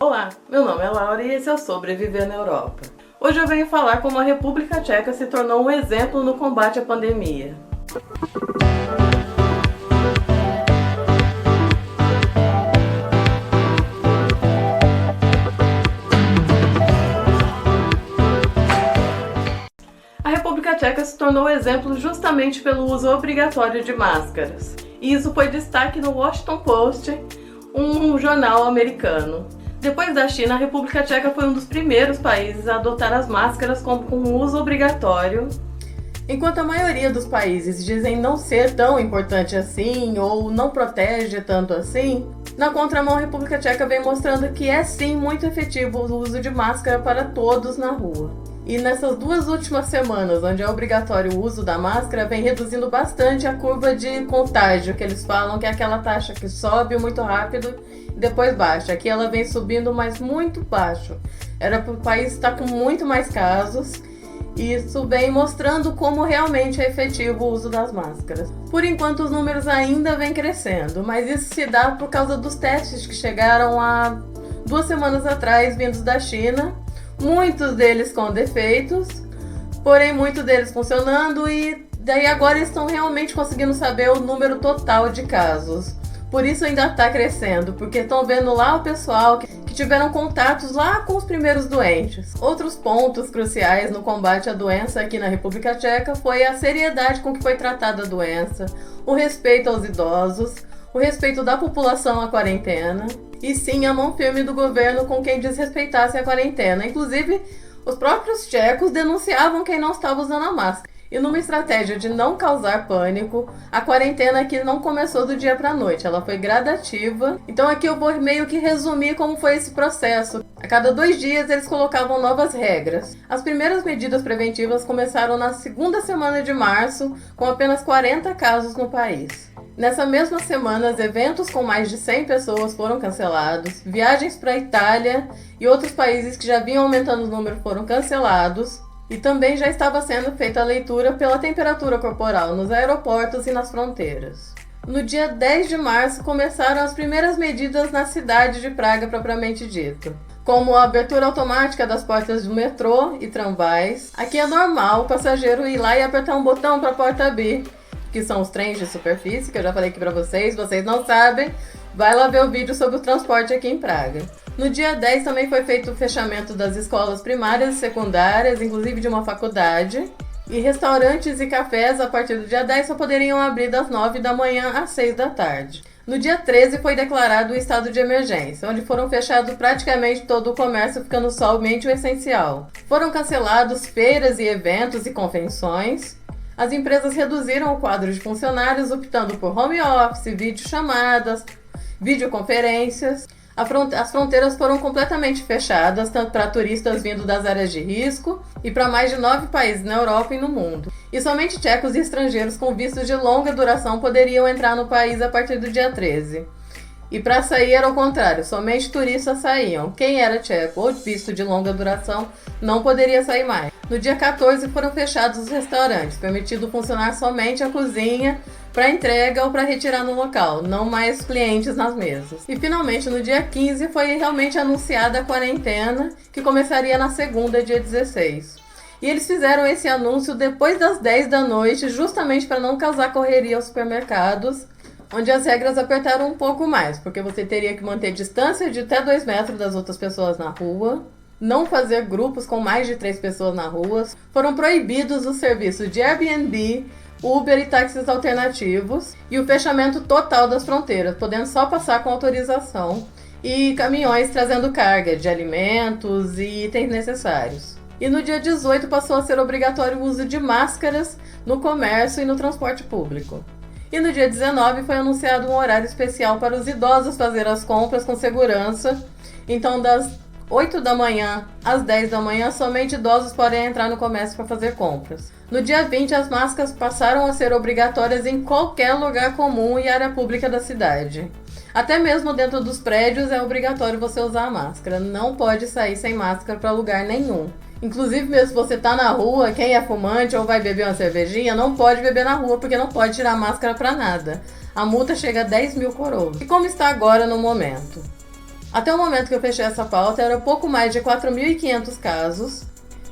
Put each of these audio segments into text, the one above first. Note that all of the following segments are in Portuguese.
Olá, meu nome é Laura e esse é o Sobreviver na Europa. Hoje eu venho falar como a República Tcheca se tornou um exemplo no combate à pandemia. A República Tcheca se tornou exemplo justamente pelo uso obrigatório de máscaras. E isso foi destaque no Washington Post, um jornal americano. Depois da China, a República Tcheca foi um dos primeiros países a adotar as máscaras com uso obrigatório. Enquanto a maioria dos países dizem não ser tão importante assim ou não protege tanto assim, na contramão a República Tcheca vem mostrando que é sim muito efetivo o uso de máscara para todos na rua. E nessas duas últimas semanas, onde é obrigatório o uso da máscara, vem reduzindo bastante a curva de contágio, que eles falam que é aquela taxa que sobe muito rápido e depois baixa. Aqui ela vem subindo, mas muito baixo. Era para o país estar com muito mais casos. E isso vem mostrando como realmente é efetivo o uso das máscaras. Por enquanto os números ainda vêm crescendo, mas isso se dá por causa dos testes que chegaram há 2 semanas atrás, vindos da China. Muitos deles com defeitos, porém muitos deles funcionando, e daí agora estão realmente conseguindo saber o número total de casos. Por isso ainda está crescendo, porque estão vendo lá o pessoal que tiveram contatos lá com os primeiros doentes. Outros pontos cruciais no combate à doença aqui na República Tcheca foi a seriedade com que foi tratada a doença, o respeito aos idosos, o respeito da população à quarentena e sim a mão firme do governo com quem desrespeitasse a quarentena. Inclusive, os próprios tchecos denunciavam quem não estava usando a máscara. E numa estratégia de não causar pânico, a quarentena aqui não começou do dia para a noite, ela foi gradativa. Então aqui eu vou meio que resumir como foi esse processo. A cada 2 dias eles colocavam novas regras. As primeiras medidas preventivas começaram na segunda semana de março, com apenas 40 casos no país. Nessa mesma semana, eventos com mais de 100 pessoas foram cancelados, viagens para a Itália e outros países que já vinham aumentando o número foram cancelados, e também já estava sendo feita a leitura pela temperatura corporal nos aeroportos e nas fronteiras. No dia 10 de março começaram as primeiras medidas na cidade de Praga propriamente dito, como a abertura automática das portas do metrô e tramvais. Aqui é normal o passageiro ir lá e apertar um botão para a porta abrir, que são os trens de superfície, que eu já falei aqui pra vocês não sabem, vai lá ver o vídeo sobre o transporte aqui em Praga. No dia 10 também foi feito o fechamento das escolas primárias e secundárias, inclusive de uma faculdade, e restaurantes e cafés a partir do dia 10 só poderiam abrir das 9 da manhã às 6 da tarde. No dia 13 foi declarado o estado de emergência, onde foram fechados praticamente todo o comércio, ficando somente o essencial. Foram cancelados feiras e eventos e convenções. As empresas reduziram o quadro de funcionários, optando por home office, videochamadas, videoconferências. As fronteiras foram completamente fechadas, tanto para turistas vindo das áreas de risco e para mais de 9 países na Europa e no mundo. E somente tchecos e estrangeiros com vistos de longa duração poderiam entrar no país a partir do dia 13. E para sair era o contrário, somente turistas saíam. Quem era tcheco ou visto de longa duração não poderia sair mais. No dia 14 foram fechados os restaurantes, permitido funcionar somente a cozinha para entrega ou para retirar no local, não mais clientes nas mesas. E finalmente no dia 15 foi realmente anunciada a quarentena, que começaria na segunda, dia 16. E eles fizeram esse anúncio depois das 10 da noite, justamente para não causar correria aos supermercados, onde as regras apertaram um pouco mais, porque você teria que manter distância de até 2 metros das outras pessoas na rua, não fazer grupos com mais de 3 pessoas na rua, foram proibidos os serviços de Airbnb, Uber e táxis alternativos, e o fechamento total das fronteiras, podendo só passar com autorização, e caminhões trazendo carga de alimentos e itens necessários. E no dia 18 passou a ser obrigatório o uso de máscaras no comércio e no transporte público. E no dia 19 foi anunciado um horário especial para os idosos fazer as compras com segurança. Então, das 8 da manhã às 10 da manhã, somente idosos podem entrar no comércio para fazer compras. No dia 20, as máscaras passaram a ser obrigatórias em qualquer lugar comum e área pública da cidade. Até mesmo dentro dos prédios é obrigatório você usar a máscara. Não pode sair sem máscara para lugar nenhum. Inclusive, mesmo se você tá na rua, quem é fumante ou vai beber uma cervejinha, não pode beber na rua, porque não pode tirar a máscara pra nada. A multa chega a 10 mil coroas. E como está agora no momento? Até o momento que eu fechei essa pauta, era pouco mais de 4.500 casos,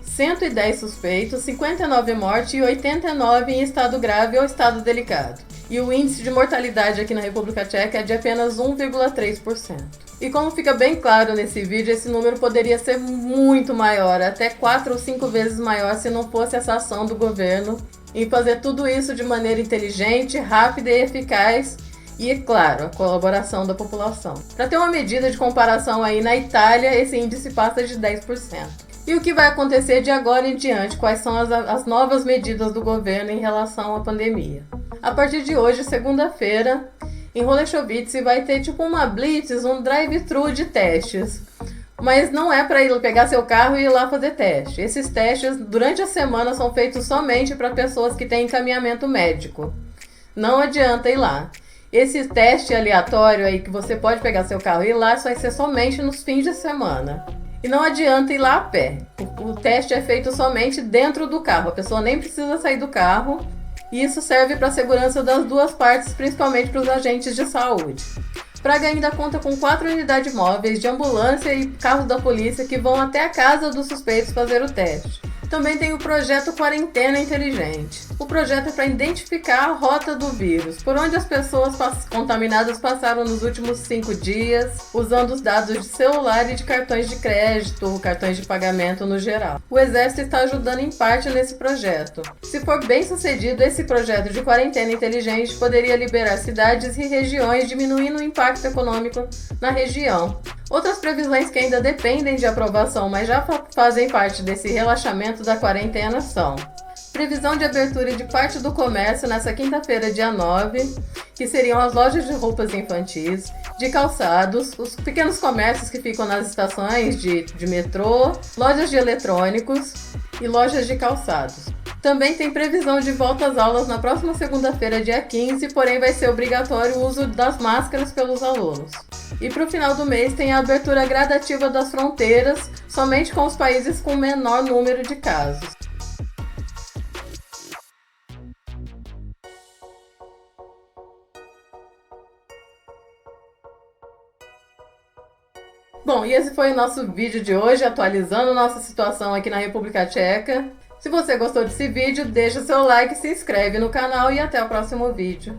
110 suspeitos, 59 mortes e 89 em estado grave ou estado delicado. E o índice de mortalidade aqui na República Tcheca é de apenas 1,3%. E como fica bem claro nesse vídeo, esse número poderia ser muito maior, até 4 ou 5 vezes maior se não fosse essa ação do governo em fazer tudo isso de maneira inteligente, rápida e eficaz e, é claro, a colaboração da população. Para ter uma medida de comparação aí, na Itália esse índice passa de 10%. E o que vai acontecer de agora em diante? Quais são as novas medidas do governo em relação à pandemia? A partir de hoje, segunda-feira, em Holešovice vai ter tipo uma blitz, um drive-thru de testes. Mas não é para ir pegar seu carro e ir lá fazer teste. Esses testes, durante a semana, são feitos somente para pessoas que têm encaminhamento médico. Não adianta ir lá. Esse teste aleatório aí, que você pode pegar seu carro e ir lá, vai ser somente nos fins de semana. E não adianta ir lá a pé. O teste é feito somente dentro do carro. A pessoa nem precisa sair do carro. E isso serve para a segurança das duas partes, principalmente para os agentes de saúde. Praga ainda conta com 4 unidades móveis de ambulância e carros da polícia que vão até a casa dos suspeitos fazer o teste. Também tem o projeto Quarentena Inteligente. O projeto é para identificar a rota do vírus, por onde as pessoas contaminadas passaram nos últimos 5 dias, usando os dados de celular e de cartões de crédito, cartões de pagamento no geral. O Exército está ajudando em parte nesse projeto. Se for bem sucedido, esse projeto de quarentena inteligente poderia liberar cidades e regiões, diminuindo o impacto econômico na região. Outras previsões que ainda dependem de aprovação, mas já fazem parte desse relaxamento da quarentena são: previsão de abertura de parte do comércio nessa quinta-feira, dia 9, que seriam as lojas de roupas infantis, de calçados, os pequenos comércios que ficam nas estações de metrô, lojas de eletrônicos e lojas de calçados. Também tem previsão de volta às aulas na próxima segunda-feira, dia 15, porém vai ser obrigatório o uso das máscaras pelos alunos. E para o final do mês tem a abertura gradativa das fronteiras, somente com os países com menor número de casos. Bom, e esse foi o nosso vídeo de hoje, atualizando nossa situação aqui na República Tcheca. Se você gostou desse vídeo, deixa seu like, se inscreve no canal e até o próximo vídeo.